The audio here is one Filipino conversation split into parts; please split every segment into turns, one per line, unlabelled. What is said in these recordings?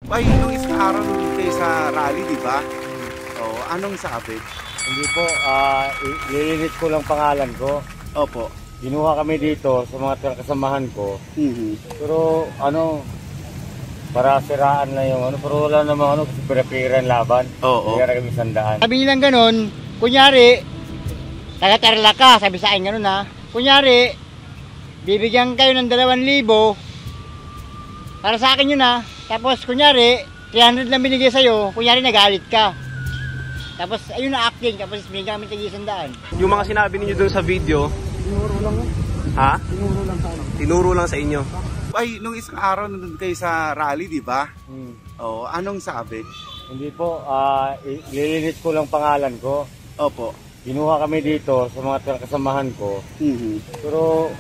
Ay, nung isang araw nandun kayo sa rally, di ba? Oo, anong sabi?
Hindi po, lilinis ko lang pangalan ko.
Opo.
Ginuha kami dito sa mga kasamahan ko. Pero para siraan na yung pero wala namang pira-piran laban.
Oo.
Kaya kami sandaan.
Sabi nilang ganun, kunyari, taga-Tarlac ka, sabi sa akin ganun ha. Kunyari, bibigyan kayo ng 2,000, para sa akin yun ha. Tapos kunyari, 300 lang binigay sa'yo, kunyari nagalit ka. Tapos ayun na acting, tapos binigyan kami tag-100.
Yung mga sinabi niyo dun sa video,
Tinuro lang yun.
ha?
Tinuro lang sa akin.
Tinuro lang sa inyo.
Ay, nung isang araw nandun kayo sa rally, di ba?
Hmm.
Oo, anong sabi?
Hindi po, lilinis ko lang pangalan ko.
Opo.
Ginuha kami dito sa mga kasamahan ko. Pero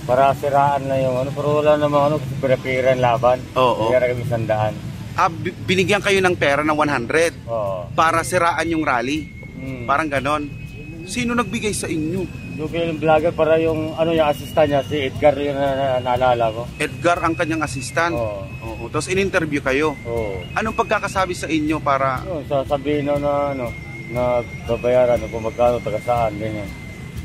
para siraan na yung pero wala namang pira-piran laban.
Oo.
Kaya kami sandaan.
Binigyan kayo ng pera ng 100
Oo.
para siraan yung rally.
Hmm.
Parang ganon. Sino nagbigay sa inyo?
Yung film vlogger para yung yung assistant niya, si Edgar yung naalala ko.
Edgar ang kanyang assistant.
Oo.
Oo. Tapos in-interview kayo.
Oo.
Anong pagkakasabi sa inyo para...
Sasabihin na babayaran kung magkano, taga saan, ganyan.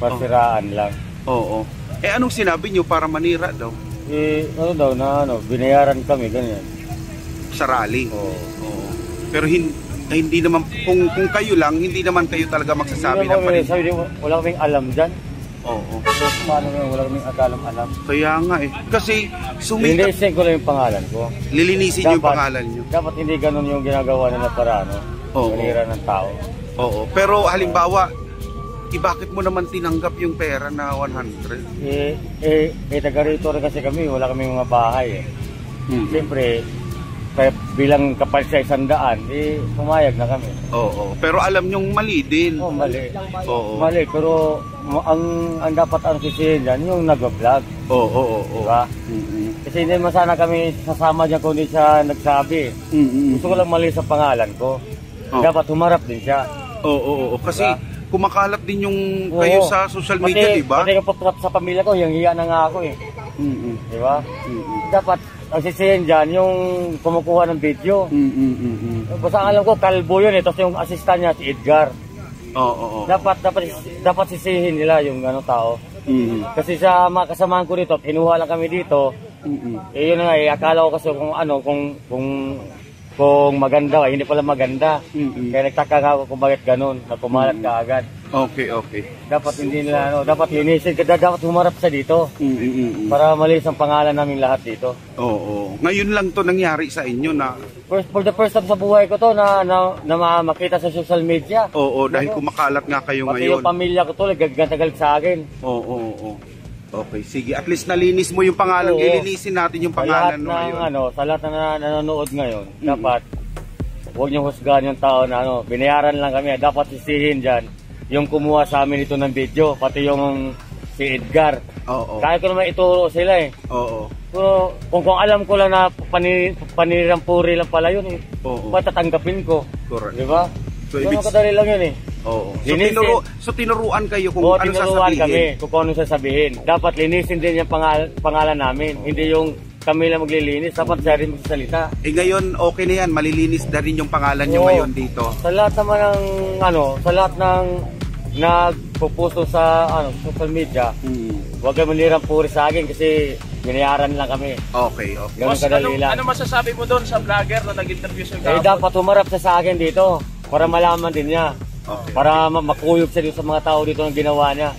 Pasiraan lang.
Oo. Eh anong sinabi nyo para manira daw
Binayaran kami, ganyan.
sa rally?
Oo.
Oo. Pero hindi naman, kung kayo lang, hindi naman kayo talaga magsasabi ng panin.
Wala kaming alam dyan.
Oo.
So, paano wala kaming alam.
Kaya nga eh. Kasi sumikat,
Linisin ko lang yung pangalan ko.
lilinisin nyo yung pangalan nyo.
Dapat hindi ganun yung ginagawa nila para
Oo.
manira ng tao.
Oo. Pero halimbawa, bakit mo naman tinanggap yung pera na 100?
Taga rito rin kasi kami, wala kaming mga bahay eh. Siyempre, kaya bilang kapal sa 100, pumayag na kami.
Oo. Pero alam nyong mali din.
Mali.
Oo.
Mali, pero ang dapat sisihin dyan, yung nag-vlog.
Oo.
Diba? Kasi hindi naman sana kami sasama dyan kung hindi siya nagsabi. Gusto ko lang mali sa pangalan ko. Dapat humarap din siya.
Oo. Kasi kumakalat din yung
Oo.
kayo sa social media, di ba?
Pati kapag sa pamilya ko, yung hiya na nga ako eh. Di ba? Dapat ang sisihin dyan, yung kumukuha ng video. Basta ang alam ko, kalbo yun eh. Tapos yung assistant niya, si Edgar.
Oo.
Dapat sisihin nila yung tao. Kasi sa mga kasamahan ko dito, kinuha lang kami dito. Yun na nga eh, akala ko kasi kung maganda, hindi pala maganda. Kaya nagtaka nga ako kung bakit ganun, na pumalat ka agad.
Okay.
Dapat hindi nila, dapat linisin, dapat humarap sa dito. Para malis ang pangalan namin lahat dito.
Oo. Ngayon lang to nangyari sa inyo na...
For the first time sa buhay ko to na makita sa social media.
Oo, dahil kumakalat nga kayo
Pati
ngayon.
yung pamilya ko to, nagagagal sa akin.
Oo. Okay, sige. At least nalinis mo yung pangalan.
Oo.
Ilinisin natin yung pangalan mo ngayon.
Sa lahat na nanonood ngayon, dapat huwag niyo husgahan yung tao na binayaran lang kami. Dapat sisihin dyan yung kumuha sa amin ito ng video, pati yung si Edgar.
Oo.
Kaya ko naman ituro sila eh.
Oo.
So, kung alam ko lang na panirang puri lang pala yun eh,
Oo.
matatanggapin ko.
Correct.
Di ba?
So,
Ganun kadali lang yun eh.
Oo.
Linisin.
So tinuruan kayo kung
Oo,
ano
tinuruan
sasabihin.
kami kung ano sasabihin. Dapat linisin din yung pangalan namin. Hindi yung kami lang maglilinis. Dapat siya rin magsasalita.
Ngayon, okay na yan. Malilinis na rin yung pangalan nyo
Oo.
ngayon dito.
Sa lahat naman ng sa lahat ng nagpupusto sa social media, huwag kayo manirang puri sa akin kasi binayaran lang kami.
Okay.
Ganun kadali lang.
Ano masasabi mo doon sa vlogger na nag-interview sa
Dapat humarap siya sa akin dito para malaman din niya.
Okay.
Para makuyog siya dito sa mga tao dito ng ginawa niya.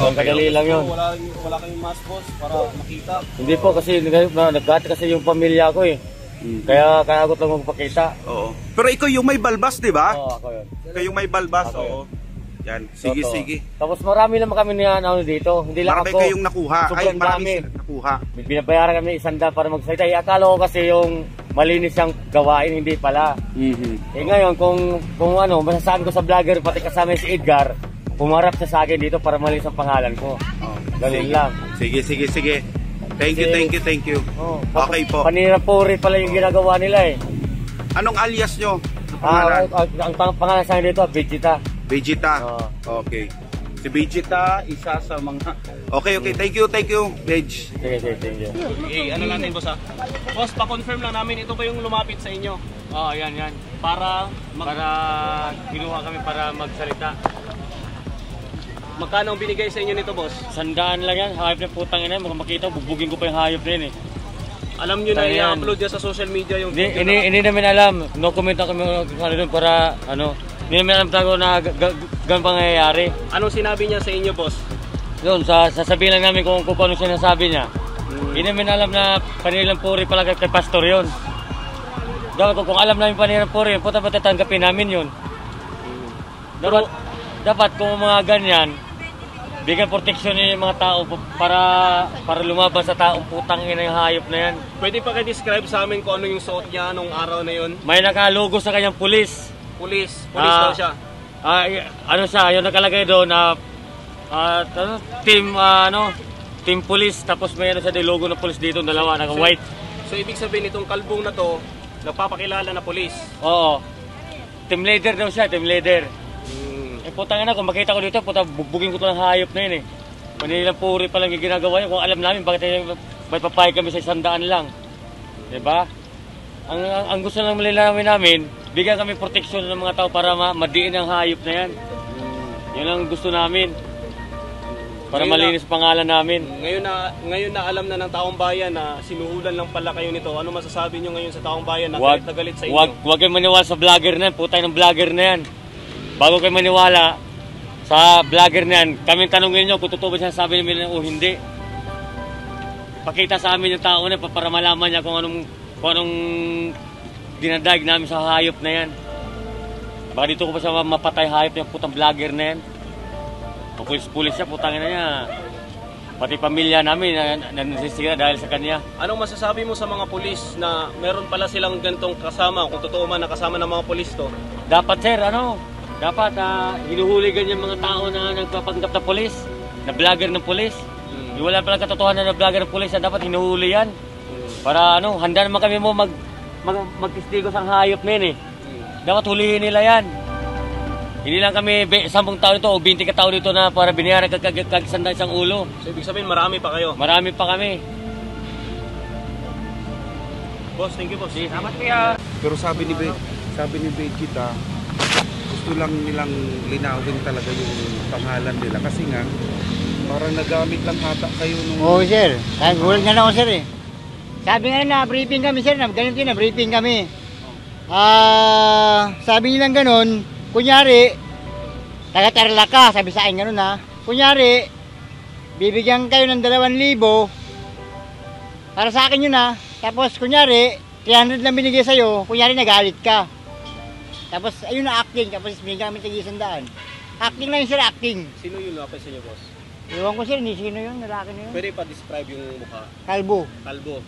Ang kadali lang yun.
Wala kayong mask boss para makita.
Hindi po kasi nagkati kasi yung pamilya ko eh. Kaya ako lang magpakita.
Oo. Pero ikaw yung may balbas, di ba?
Oo, ako yun.
Kayong may balbas,
Ako
oo. Yan. Sige,
Totoo.
sige.
Tapos marami naman kami dito. Hindi lang
Marami
ako.
kayong nakuha.
Sobrang
marami
dami.
silang nakuha.
Binabayaran kami 100 para magsalita. Akala ko kasi yung malinis siyang gawain, hindi pala. Ngayon, kung masasabi ko sa vlogger, pati kasama si Edgar, pumarap siya sa akin dito para malinis ang pangalan ko. Ganun lang.
Sige. Thank you.
Oh,
Okay po.
Panirang puri pala yung ginagawa nila eh.
Anong alias nyo? Pangalan?
Ang pangalan sa akin dito, Vegeta.
Vegeta.
Oo.
Okay. Si Vegeta, isa sa mga... Okay, thank you, Veg.
Sige, thank you.
Ano natin boss ha? Boss, pa-confirm lang namin, ito ba yung lumapit sa inyo?
Oo, yan. Para kinuha kami para magsalita.
Magkano ang binigay sa inyo nito boss?
100 lang yan, hayop na putang ina, makita, bubugin ko pa yung hayop na yun eh.
Alam nyo na
Ayan.
i-upload niya sa social media yung video
Hindi namin alam, no comment ako doon para hindi namin alam talaga na ganun pangyayari.
Anong sinabi niya sa inyo boss?
Yun, sasabihin lang namin kung ano sinasabi niya. Hindi namin alam na panilang puri pala kay pastor yun. Dapat kung alam namin panilang puri yun, puta tatanggapin namin yun. Dapat kung mga ganyan, bigyan proteksyon yung mga tao para lumaban sa taong putang ina yung hayop na yan.
Pwede pa kayo-describe sa amin kung ano yung suot niya nung araw na yun?
May nakalogo sa kanyang pulis.
Pulis daw siya.
Yung nakalagay doon na team police, tapos may siya logo ng police dito, dalawa, naka-white.
So ibig sabihin itong kalbong na to, nagpapakilala na police.
Oo. Team leader daw siya, team leader. Putang ina, kung makita ko dito, bubugin ko to ng hayop na yun eh. Manilang puri pa lang yung ginagawa yun. Kung alam namin, bakit papayag kami sa 100 lang. Diba? Ang gusto lang malalaman namin, bigyan kami proteksyon ng mga tao para madiin ang hayop na yan. Yun ang gusto namin. Para malinis pangalan namin.
Ngayon na alam na ng taong bayan na sinuhulan lang pala kayo nito. Ano masasabi nyo ngayon sa taong bayan na galit na galit sa inyo?
Huwag kayo maniwala sa vlogger na yan. Putay ng vlogger na yan. Bago kayo maniwala sa vlogger na yan, kami tanongin nyo kung totoo ba siya sabi nila o hindi. Pakita sa amin yung tao na para malaman niya kung anong dinadag namin sa hayop na yan. Baka dito ko pa siya mapatay hayop ng putang vlogger na yan. Pulis-pulis siya, putangin na niya. Pati pamilya namin nasisira dahil sa kanya.
Anong masasabi mo sa mga pulis na meron pala silang ganitong kasama, kung totoo man nakasama ng mga pulis to?
Dapat sir, dapat hinuhuligan yung mga tao na nagpapanggap na pulis, na vlogger ng pulis. Wala pala katotohanan na vlogger ng pulis, dapat hinuhuli yan. Para handa naman kami mo magtistigo sa hayop na yun eh. Dapat hulihin nila yan. Hindi lang kami 10 tao dito o 20 tao dito na para binayaran kagsanda isang ulo.
So ibig sabihin marami pa kayo?
Marami pa kami.
Boss, thank you boss.
Salamat kuya.
Pero sabi ni Vegeta, gusto lang nilang linawin talaga yung pangalan nila kasi nga parang nagamit lang ata kayo nung...
Oo sir, gulat nga lang ako sir eh. Sabi nga na briefing kami sir, ganun din na briefing kami. Sabi nilang ganun, kunyari, taga-Tarlac ka, sabi sa akin ganun ha. Kunyari, bibigyan kayo ng 2,000 para sa akin yun ha. Tapos kunyari, 300 lang binigay sa'yo, kunyari nagalit ka. Tapos ayun na acting, tapos binigyan kami tag-100. Acting lang yun sir, acting.
Sino yung lapis sa inyo boss?
Iwan ko sir, hindi sino yun, lalaki na yun.
Pwede pa describe yung mukha?
Kalbo.
Kalbo.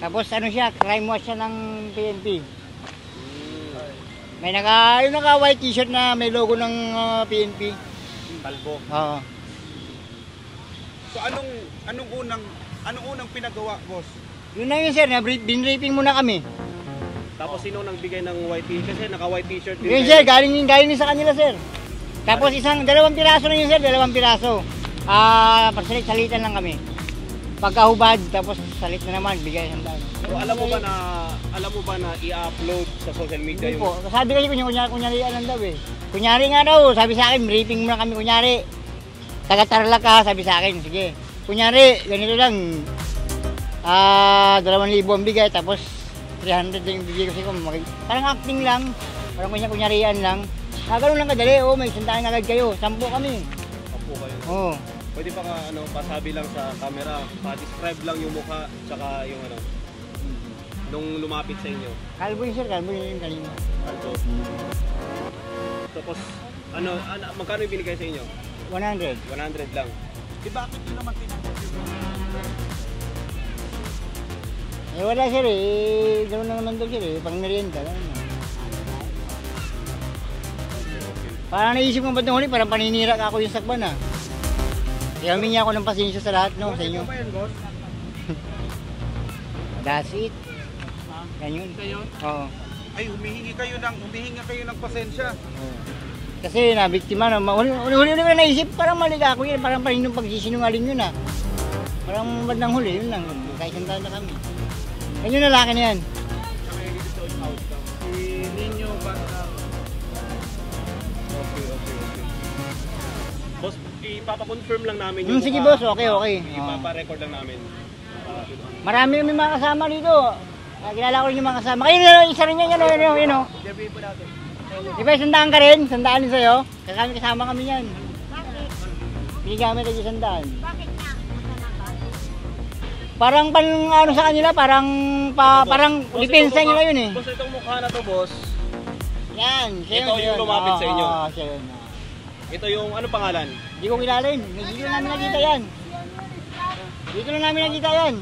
Tapos ano siya, crime watch siya ng PNP. May naka white t-shirt na may logo ng PNP.
Kalbo.
Oo.
So anong unang pinagawa, boss?
Yun na yun sir, binraping muna kami.
Tapos sino nagbigay ng white t-shirt? Kasi naka-white t-shirt din.
Yun sir, galing din sa kanila sir. Tapos 2 piraso na yun sir, 2 piraso. Salitan lang kami. Pagkahubad, tapos salit na naman, bigay ng daan.
So alam mo ba na i-upload sa social media
Hindi
yung...
po, sabi kasi kunyari lang daw eh. Kunyari nga daw, sabi sa akin, raping muna kami kunyari. Taga-Tarlac ka, sabi sa akin, sige. Kunyari, ganito lang, 2,000 ang bigay, tapos 300 din yung bigay ko. Parang acting lang, parang kunyarian lang. Ganun lang kadali, may 100 agad kayo, 10 kami.
10 kayo?
Oo.
Pwede pa pasabi lang sa camera, pa-describe lang yung mukha, tsaka yung nung lumapit sa inyo.
Kalbo yun sir, kalbo yun kanina.
Kalbo. Tapos, magkano yung binigay sa inyo?
100.
100 lang.
Bakit yun naman tinanggap yung...
Wala sir eh, gano'n na naman daw sir eh, pang merienda. Parang naisip mo ba't nung huli, parang paninira ka ako yung sakban ah. Kaya humingi ako ng pasensya sa lahat no, sa inyo. That's it. Yan yun. Oo.
Ay, humihingi kayo ng pasensya.
Kasi nabiktima na, huli-huli ko na naisip, parang mali ka ako yun, parang paninong pagsisinungaling yun Parang bandang huli, yun lang, kaisang taon na kami. Yan yung lalaki na yan.
Si Ninyo Banda. Okay. Boss, ipapakonfirm lang namin
Sige boss, okay.
Ipapa-record lang namin.
Marami kami mga kasama dito. Kilala ko rin yung mga kasama. Kayo na isa rin yan, yun o.
Interview po natin.
Di ba, sandaan ka rin? Sandaan din sa'yo? Kami kasama kami yan. Binigyan kami tayo sandaan.
Bakit nga?
Parang ano sa kanila, parang depensa nila yun eh.
Boss, itong mukha na to, boss.
Yan, siya
Ito yung lumapit sa inyo?
Oo, siya yun.
Ito yung, ano pangalan?
Hindi ko kilala yun. Dito lang namin nakita yan. Dito lang namin nakita yan.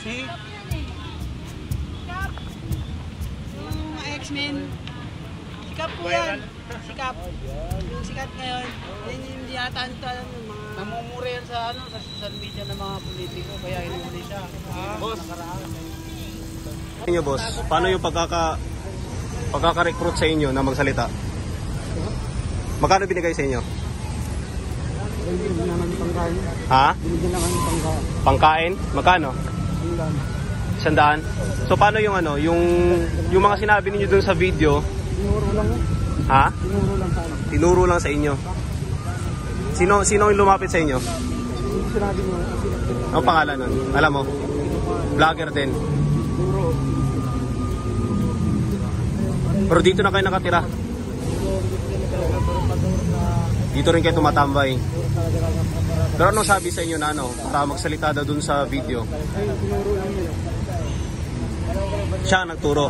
Si?
Yung mga X-Men, sikap po yan. Sikap. Yung sikat ngayon, yan yung hindi yata nito alam yung mga...
Namumura yan sa sa social media ng mga politiko, kaya hinuli siya.
Boss. Inyo, boss, paano yung pagkaka-recruit sa inyo na magsalita? Magkano binigay sa inyo? Ha? Pangkain? Magkano? 100. So paano yung yung mga sinabi niyo dun sa video? Tinuro lang. Ha? Tinuro lang sa inyo. Sino yung lumapit sa inyo? Sinabi mo. Ano pangalan nun? Alam mo? Vlogger din. Pero dito na kayo nakatira. Dito rin kayo tumatambay. Pero anong sabi sa inyo na para magsalita daw dun sa video? Siya nagturo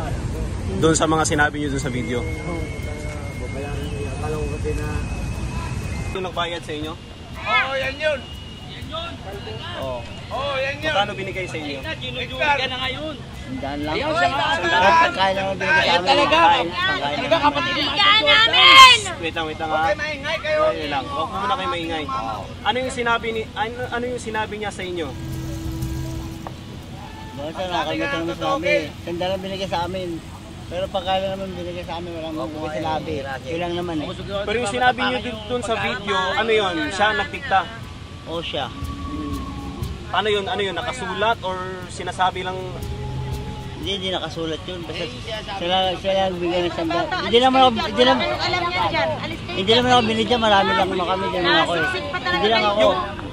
dun sa mga sinabi niyo dun sa video. Ito nagbayad sa inyo?
Oo, yan yun.
Oo.
Oo, yan yun.
Magkano binigay sa inyo?
Ginudugan ka na ngayon.
Sandaan lang.
Sandaan.
Talaga kapatid mo.
namin!
Wait lang
Okay, maingay kayo.
Wait lang. Huwag muna kayo maingay. Ano yung sinabi niya sa inyo?
Basta nakakalimutan naman sa amin. Sandaan lang binigay sa amin. Pero pagkala naman binigay sa amin, walang mga sinabi. Yun lang naman eh.
Pero yung sinabi niyo dun sa video, ano yun? Siya nagdikta.
O siya.
Ano yun? Nakasulat or sinasabi lang?
Hindi nakasulat yun. Basta sila lang bigyan ng sandaan. Hindi naman ako binigyan. Marami lang naman kami. Hindi lang ako.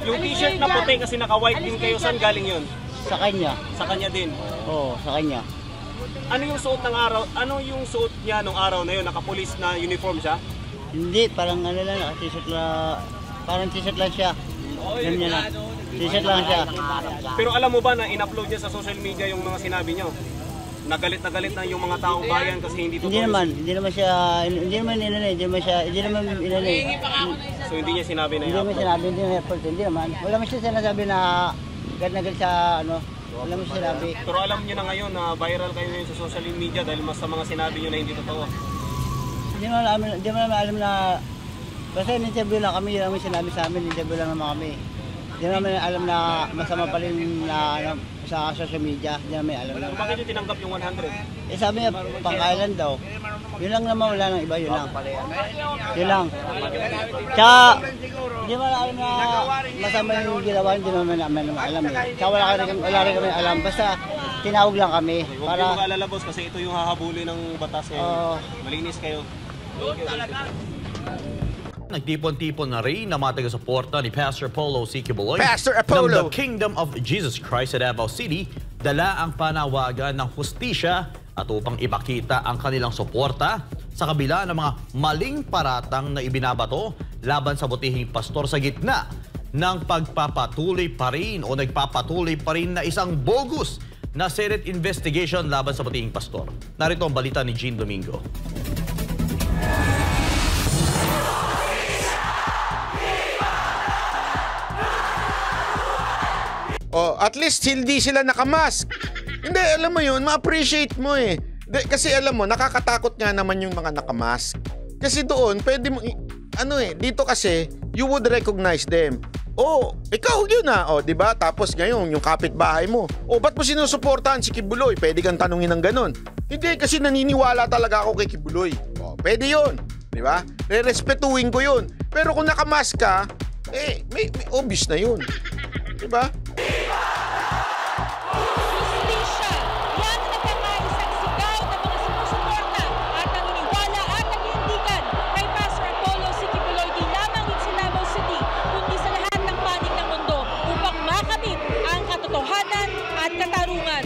Yung t-shirt na puti kasi naka-white din kayo, saan galing yun?
Sa kanya.
Sa kanya din.
Oo, sa kanya.
Ano yung suot ng araw? Ano yung suot niya nung araw na yun? Naka-police na uniform siya?
Hindi, parang ano lang, naka-t-shirt lang. Parang t-shirt lang siya. Ganyan niya lang. T-shirt lang siya.
Pero alam mo ba na in-upload niya sa social media yung mga sinabi niyo? Nagalit na yung mga taong bayan kasi hindi totoo.
Hindi naman inanay.
So hindi niya sinabi na
Hindi naman
i-upload.
sinabi, hindi naman effort, hindi naman. Wala man siya sinasabi na agad sa wala man siya sinabi.
Pero alam niyo na ngayon na viral kayo ngayon sa social media dahil mas sa mga sinabi niyo na hindi totoo.
Hindi naman alam na, basta in-interview lang kami, yun naman sinabi sa amin, in-interview lang naman kami. Hindi naman alam na masama pa rin na sa social media, hindi naman alam na.
So bakit niyo tinanggap yung 100?
Eh sabi niya, pangkailan daw. Yun lang naman, wala nang iba, yun lang. Yun lang. Tsaka, hindi mo alam na masama yung ginawa, hindi naman namin alam eh. Tsaka wala rin kami alam, basta tinawag lang kami.
Huwag kayo mag-alala boss kasi ito yung hahabulin ng batas ngayon. Malinis kayo.
Nagtipon-tipon na rin na mga taga-suporta ni Pastor Apollo C. Kibuloy
Pastor Apollo!
ng The Kingdom of Jesus Christ sa Davao City, dala ang panawagan ng hustisya at upang ipakita ang kanilang suporta sa kabila ng mga maling paratang na ibinabato laban sa butihing pastor sa gitna ng pagpapatuloy pa rin o nagpapatuloy pa rin na isang bogus na Senate investigation laban sa butihing pastor. Narito ang balita ni Jean Domingo.
Oh, at least hindi sila nakamask. Hindi, alam mo yun, ma-appreciate mo eh. Kasi alam mo, nakakatakot nga naman yung mga nakamask. Kasi doon, pwede mo, dito kasi, you would recognize them. Oh, ikaw yun ah. Oh, di ba? Tapos ngayon, yung kapitbahay mo. Oh, ba't mo sinusuportahan si Kibuloy? Pwede kang tanungin ng ganun. Hindi, kasi naniniwala talaga ako kay Kibuloy. Oh, pwede yun. Di ba? Respetuhin ko yun. Pero kung nakamask ka, may obvious na yun. Di ba?
Justisya! Yan ang nagkakaisang sigaw ng mga sumusuporta at naniniwala at naghihindigan kay Pastor Apollo C. Quiboloy di lamang in Davao City, kundi sa lahat ng panig ng mundo upang makamit ang katotohanan at katarungan.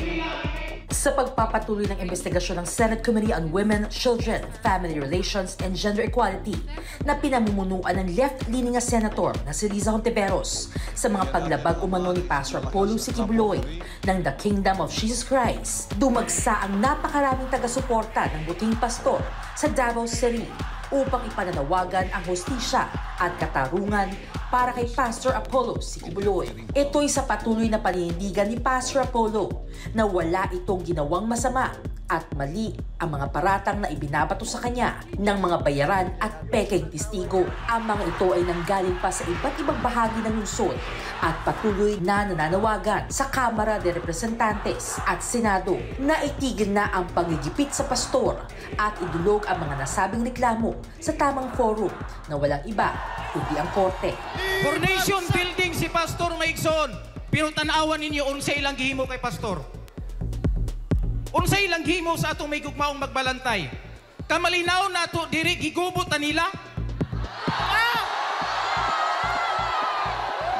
Sa pagpapatuloy ng investigasyon ng Senate Committee on Women, Children, Family Relations, and Gender Equality na pinamumunuan ng left-leaning na senator na si Liza Hontiveros sa mga paglabag umano ni Pastor Apollo C. Quiboloy ng The Kingdom of Jesus Christ, dumagsa ang napakaraming taga-suporta ng buting pastor sa Davao City upang ipananawagan ang hustisya at katarungan para kay Pastor Apollo C. Quiboloy. Ito'y sa patuloy na paninindigan ni Pastor Apollo na wala itong ginawang masama at mali ang mga paratang na ibinabato sa kanya ng mga bayaran at pekeng testigo. Ang mga ito ay nanggaling pa sa iba't ibang bahagi ng lungsod at patuloy na nananawagan sa Kamara de Representantes at Senado na itigil na ang panggigipit sa pastor at idulog ang mga nasabing reklamo sa tamang forum na walang iba kundi ang korte.
Coronation Building si Pastor Maigsoon, pero tanawan ninyo unsay ilang gihimo kay Pastor. Unsay ilang gihimo sa atong may gugmaong magbalantay. Kamalinaw na ato diri gigubot na nila.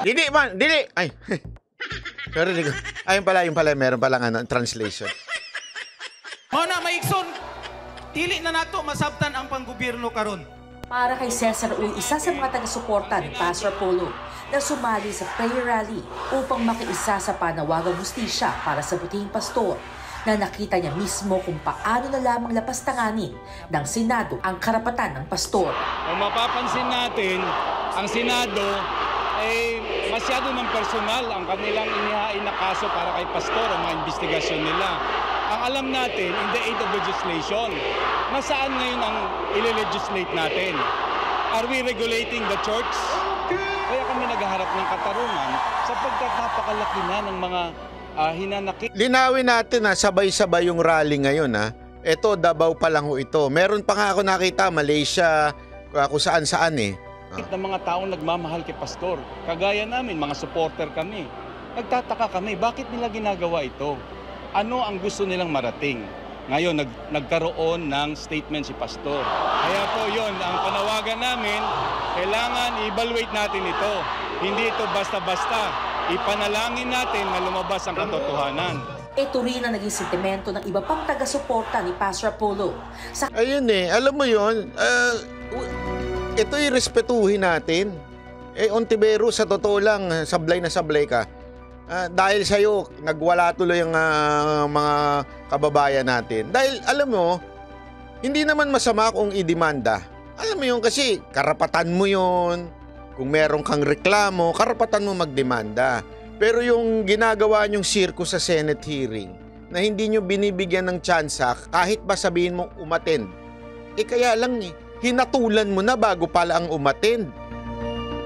Dili man, dili. Ay. Pero digo. Ayun pala, meron palang translation.
Mao na Maigsoon, dili na nato masabtan ang panggobyerno karon.
Para kay Cesar Uy, isa sa mga taga-suporta ni Pastor Apollo na sumali sa prayer rally upang makiisa sa panawagang hustisya para sa butihing pastor na nakita niya mismo kung paano na lamang lapastanganin ng Senado ang karapatan ng pastor.
Kung mapapansin natin, ang Senado ay masyado ng personal ang kanilang inihain na kaso para kay pastor ang mga investigasyon nila. Ang alam natin, in the aid of legislation, nasaan ngayon ang ile-legislate natin? Are we regulating the church? Kaya kami naghaharap ng katarungan sapagkat napakalaki na ng mga hinanakit.
Linawin natin sabay-sabay yung rally ngayon Ito, Davao pa lang ho ito. Meron pa nga ako nakita, Malaysia, kung saan-saan
Ng mga taong nagmamahal kay pastor. Kagaya namin, mga supporter kami. Nagtataka kami, bakit nila ginagawa ito? Ano ang gusto nilang marating? Ngayon, nagkaroon ng statement si pastor. Kaya po yun, ang panawagan namin, kailangan i-evaluate natin ito. Hindi ito basta-basta. Ipanalangin natin na lumabas ang katotohanan.
Ito rin ang naging sentimento ng iba pang taga-suporta ni Pastor Apollo.
Ayun alam mo yun, ito'y respetuhin natin. Hontiveros, sa totoo lang, sablay na sablay ka. Dahil sa'yo, nagwala tuloy ang mga kababayan natin. Dahil, alam mo, hindi naman masama kung idemanda. Alam mo yun, kasi karapatan mo yun. Kung meron kang reklamo, karapatan mo magdemanda. Pero yung ginagawa nyong sirkus sa Senate hearing, na hindi nyo binibigyan ng tsansa, kahit ba sabihin mong umattend, kaya lang hinatulan mo na bago pala ang umattend.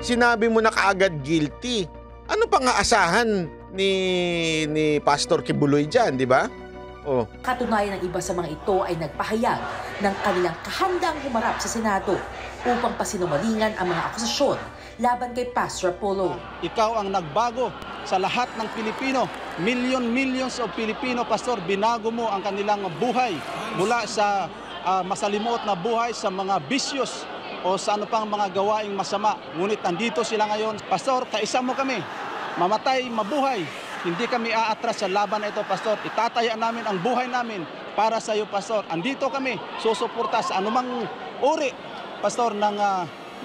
Sinabi mo na kaagad guilty. Ano pang aasahan ni Pastor Quiboloy dyan, di ba?
Katunayan ng iba sa mga ito ay nagpahayag ng kanilang kahandang humarap sa Senado upang pasinungalingan ang mga akusasyon laban kay Pastor Apollo.
Ikaw ang nagbago sa lahat ng Pilipino. Millions of Pilipino, Pastor, binago mo ang kanilang buhay mula sa masalimuot na buhay sa mga bisyos o sa ano pang mga gawaing masama. Ngunit nandito sila ngayon. Pastor, kaisa mo kami. Mamatay, mabuhay. Hindi kami aatras sa laban na ito, Pastor. Itataya namin ang buhay namin para sa iyo, Pastor. Andito kami, susuporta sa anumang uri, Pastor, ng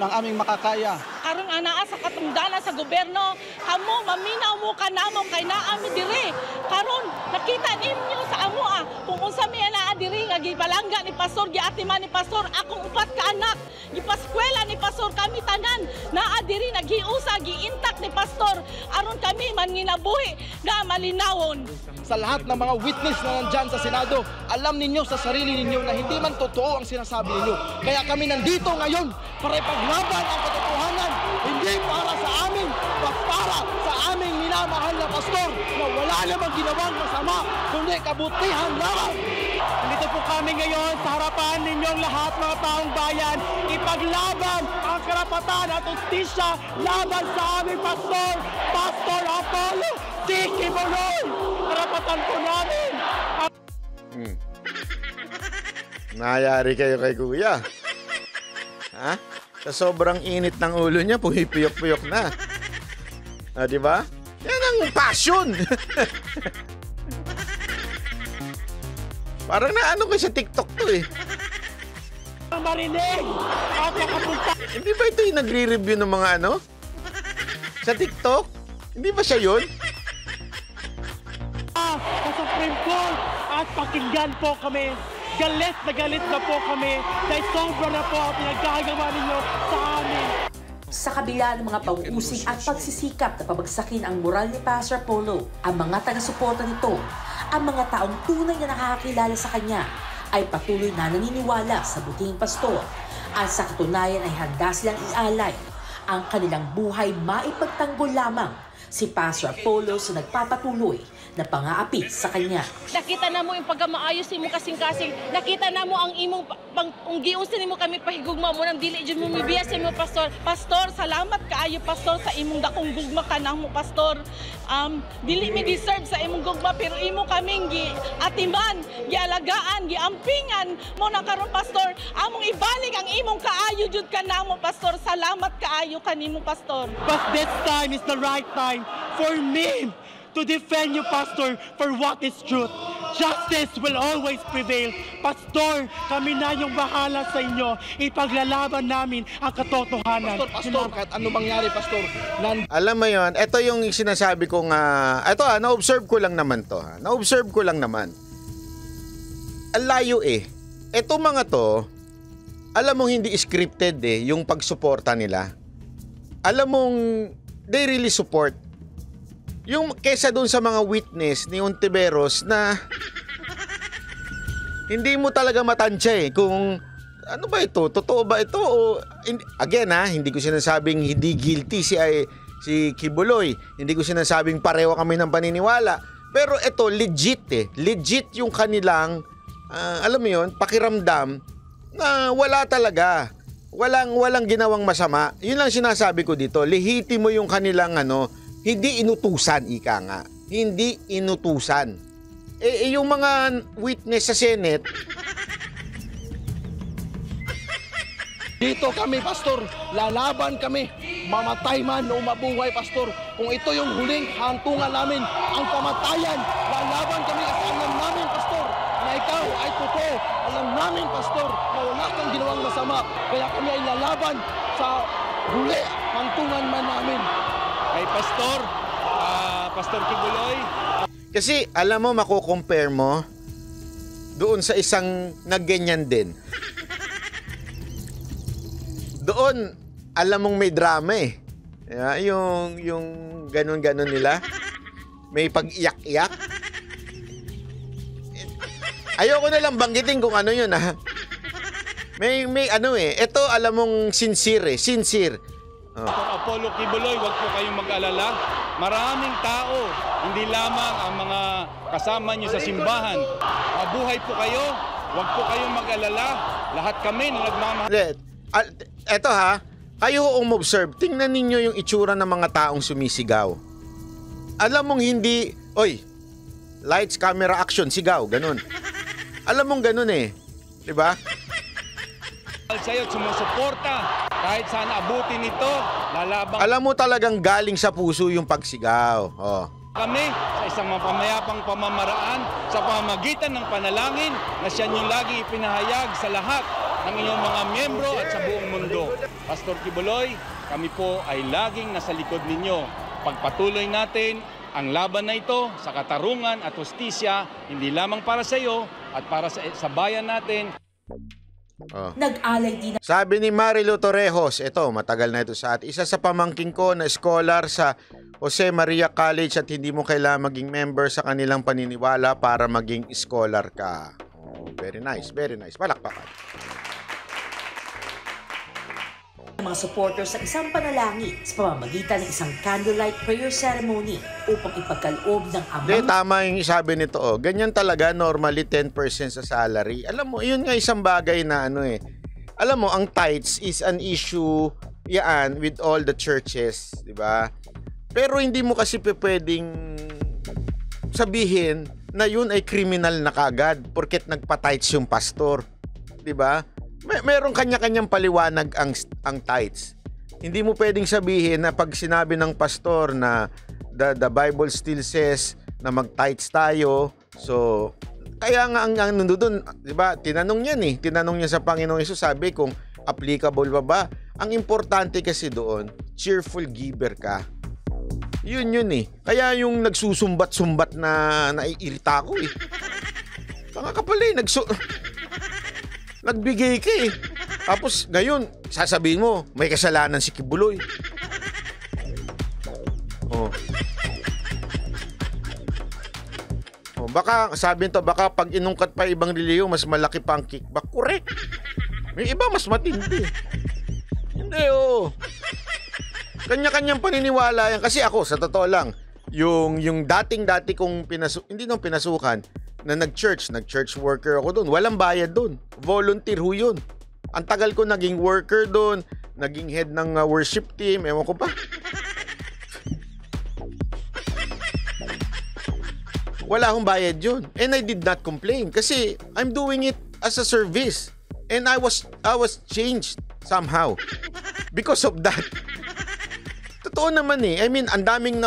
aming makakaya.
Karon anaa sa katungdanan sa gobyerno, kamo maminaw mo kanamo kay naami diri. Karon nakita ninyo sa amo kung unsa mi naa diri nga gibalangga ni pastor, giatiman ni pastor, akong upat ka anak, gipaskwela ni pastor, kami tanan naa diri naghiusa, giintak ni pastor aron kami manginabuhi nga malinawon.
Sa lahat ng mga witness na nandyan sa Senado, alam ninyo sa sarili ninyo na hindi man totoo ang sinasabi ninyo. Kaya kami nandito ngayon para ipaglaban ang katotohanan, hindi para sa amin, para sa aming minamahal na pastor na wala namang ginawang masama, kundi
kundi kabutihan lang. Nandito po kami ngayon sa harapan ninyong lahat mga taong bayan. Ipaglaban ang karapatan at justisya laban sa aming pastor, Pastor Apollo C. Kibuloy. Karapatan po namin.
Nayari kayo kay kuya. Ha? Sa sobrang init ng ulo niya, pumipiyok-piyok na. Di ba? Yan ang passion. Parang naano ko sa TikTok to eh.
Marinig at nakapunta.
Hindi ba ito yung nagre-review ng mga ano? Sa TikTok? Hindi ba siya yun?
Sa Supreme Court at pakinggan po kami. Galit na po kami dahil sobra na po ang pinagkagawa ninyo sa amin.
Sa kabila ng mga pag-uusig at pagsisikap na pabagsakin ang moral ni Pastor Apollo, ang mga taga-suporta nito, ang mga taong tunay na nakakakilala sa kanya, ay patuloy na naniniwala sa buting pastor. At sa katunayan ay handa silang ialay ang kanilang buhay maipagtanggol lamang si Pastor Apollo sa nagpapatuloy na pang-aapi sa kanya.
Nakita na mo yung pagkamaayos mo kasing-kasing. Nakita na mo ang imong giusin mo kami pahigugma mo nang dili jud mo mibiya sa mo pastor. Pastor, salamat kaayo pastor sa imong dakong gugma kanang mo pastor. Dili mi deserve sa imong gugma pero imo kaming giatiman, gialagaan, giampingan mo na karon pastor. Among ibalik ang imong kaayo jud kanang mo pastor. Salamat kaayo kanimo pastor.
But this time is the right time for me to defend you, Pastor, for what is truth. Justice will always prevail. Pastor, kami na yung bahala sa inyo. Ipaglalaban namin ang katotohanan.
Pastor, kahit ano mangyari, Pastor.
Alam mo yon, ito yung sinasabi ko nga, ito na-observe ko lang naman to. Na-observe ko lang naman. Ang layo eh. Ito mga to, alam mong hindi scripted eh, yung pagsuporta nila. Alam mong they really support. Yung kesa doon sa mga witness ni Ontiveros na hindi mo talaga matansya eh kung ano ba ito, totoo ba ito o again hindi ko sinasabing hindi guilty si Kibuloy, hindi ko sinasabing pareho kami ng paniniwala, pero ito legit yung kanilang alam mo yun, pakiramdam na wala talaga, walang ginawang masama. Yun lang sinasabi ko dito, lehitimo yung kanilang hindi inutusan, ika nga. Hindi inutusan. Yung mga witness sa Senate,
dito kami, Pastor. Lalaban kami. Mamatay man o mabuhay, Pastor. Kung ito yung huling hantungan namin, ang kamatayan, lalaban kami kasi alam namin, Pastor, na ikaw ay totoo. Alam namin, Pastor, na wala kang ginawang masama. Kaya kami ay lalaban sa huli hantungan man namin.
Kay Pastor Kibuloy.
Kasi alam mo, mako-compare mo doon sa isang nagganyan din. Doon, alam mong may drama eh. Yung ganun-ganun nila. May pag-iyak-iyak. Ayoko na lang banggitin kung ano yun May ito alam mong sincere.
Apollo Kibuloy, wag po kayong mag-alala. Maraming tao, hindi lamang ang mga kasama niyo sa simbahan. Mabuhay po kayo, wag po kayong mag-alala. Lahat kami na nagmamahal.
Eto kayo umobserve, tingnan ninyo yung itsura ng mga taong sumisigaw. Alam mong hindi, lights, camera, action, sigaw, ganun. Alam mong ganun eh, di ba?
Sa'yo, sumusuporta. Kahit saan abutin ito, lalabang.
Alam mo talagang galing sa puso yung pagsigaw.
Kami sa isang mapamayapang pamamaraan sa pamamagitan ng panalangin na siya niyo lagi ipinahayag sa lahat ng inyong mga miyembro at sa buong mundo. Pastor Kibuloy, kami po ay laging nasa likod ninyo. Pagpatuloy natin ang laban na ito sa katarungan at hustisya, hindi lamang para sa iyo at para sa bayan natin.
Nag-alay din.
Sabi ni Marilu Torrejos, ito matagal na ito sa isa sa pamangkin ko na scholar sa Jose Maria College at hindi mo kailangan maging member sa kanilang paniniwala para maging scholar ka. Very nice, very nice. Palakpakan.
mga supporters sa isang panalangin sa pamamagitan ng isang candlelight prayer ceremony upang ipagkaloob ng amang...
Tama yung sabi nito. Ganyan talaga, normally 10% sa salary. Alam mo, yun nga isang bagay na alam mo, ang tithes is an issue yan with all the churches, di ba? Pero hindi mo kasi pwedeng sabihin na yun ay criminal na kagad porket nagpa-tithes yung pastor, di ba? Meron kanya-kanyang paliwanag ang tithes. Hindi mo pwedeng sabihin na pag sinabi ng pastor na the Bible still says na mag-tithes tayo. So, kaya nga ang nandun, 'di ba? Tinanong niya sa Panginoong Hesus, sabi kung applicable ba. Ang importante kasi doon, cheerful giver ka. Yun Kaya yung nagsusumbat-sumbat na naiirita ako Tanga ka pala nagbigay ka Tapos ngayon, sasabihin mo, may kasalanan si Kibuloy. Baka, sabi nito, baka pag inungkat pa ibang relihiyon, mas malaki pa ang kickback. Correct. May iba mas matindi. Hindi, Kanya-kanyang paniniwala yan. Kasi ako, sa totoo lang, yung dating-dati kong pinasukan, na nag-church worker ako doon. Walang bayad doon. Volunteer ho yun. Ang tagal ko naging worker doon, naging head ng worship team, ewan ko pa. Wala akong bayad yun. And I did not complain kasi I'm doing it as a service. And I was changed somehow because of that. Totoo naman I mean, ang daming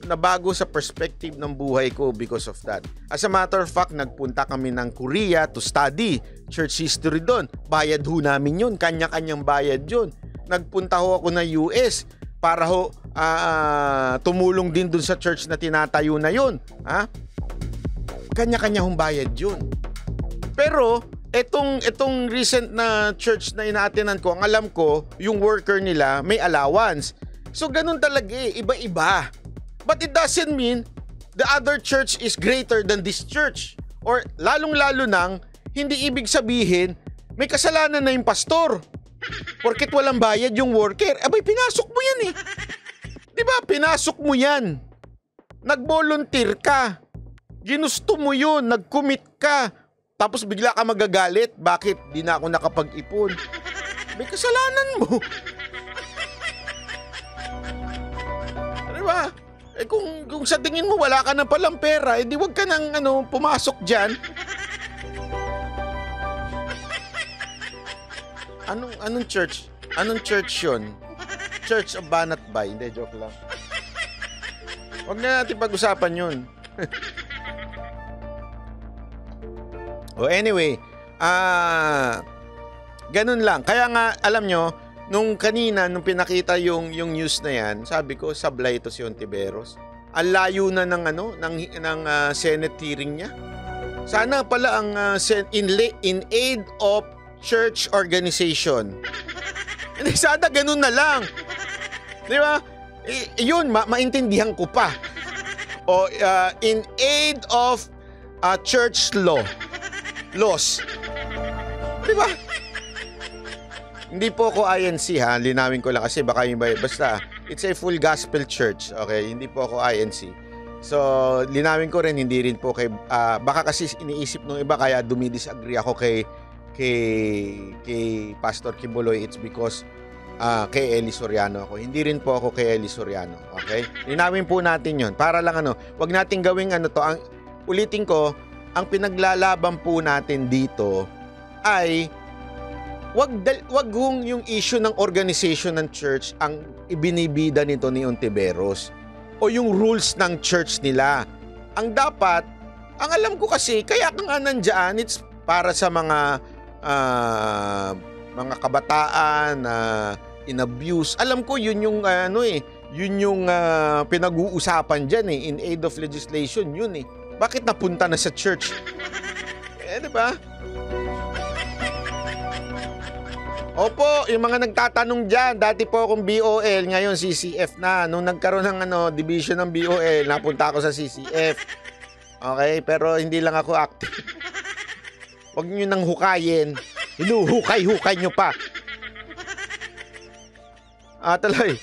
nabago sa perspective ng buhay ko because of that. As a matter of fact, nagpunta kami ng Korea to study church history doon. Bayad ho namin yun. Kanya-kanyang bayad yun. Nagpunta ho ako na US para tumulong din dun sa church na tinatayo na yun. Kanya-kanya hong bayad yun. Pero, etong recent na church na inaatinan ko, ang alam ko, yung worker nila may allowance. So, ganun talaga iba-iba. But it doesn't mean the other church is greater than this church. Or lalong-lalo nang, hindi ibig sabihin, may kasalanan na yung pastor. Porket walang bayad yung worker. Abay, pinasok mo yan Diba? Pinasok mo yan. Nag-volunteer ka. Ginusto mo yun. Nag-commit ka. Tapos bigla ka magagalit. Bakit? Di na ako nakapag-ipon. May kasalanan mo. Diba? Kung sa tingin mo wala ka na palang pera, di wag ka nang pumasok dyan. Anong church? Anong church yun? Church of Banat Bay. Hindi, joke lang. Huwag na natin pag-usapan yun. Anyway, ganun lang. Kaya nga, alam nyo, nung pinakita yung news na yan, sabi ko, sablay ito si Ontiveros. Ang layo na ng Senate hearing niya. Sana pala ang in aid of church organization. Hindi, sana ganun na lang. Di ba? Yun, maintindihan ko pa. In aid of church laws. Di ba? Hindi po ako INC linawin ko lang kasi baka yung basta it's a full gospel church, okay? Hindi po ako INC. So, linawin ko rin, hindi rin po kay baka kasi iniisip ng iba kaya dumidisagree ako kay Pastor Kibuloy. It's because kay Eli Soriano ako. Hindi rin po ako kay Eli Soriano, okay? Linawin po natin 'yon. Para lang wag nating gawing ulitin ko, ang pinaglalaban po natin dito ay wag yung issue ng organization ng church ang ibinibida nito ni Ontiveros o yung rules ng church nila. Ang dapat, ang alam ko kasi, kaya ka nga nandyan, it's para sa mga kabataan na in-abuse. Alam ko yun yung yun yung pinag-uusapan diyan in aid of legislation yun Bakit napunta na sa church? Di ba? Opo, yung mga nagtatanong dyan, dati po akong BOL, ngayon CCF na. Nung nagkaroon ng division ng BOL, napunta ako sa CCF. Okay, pero hindi lang ako active. Huwag nyo nang hukayin. Hinuhukay-hukay nyo pa. Tuloy.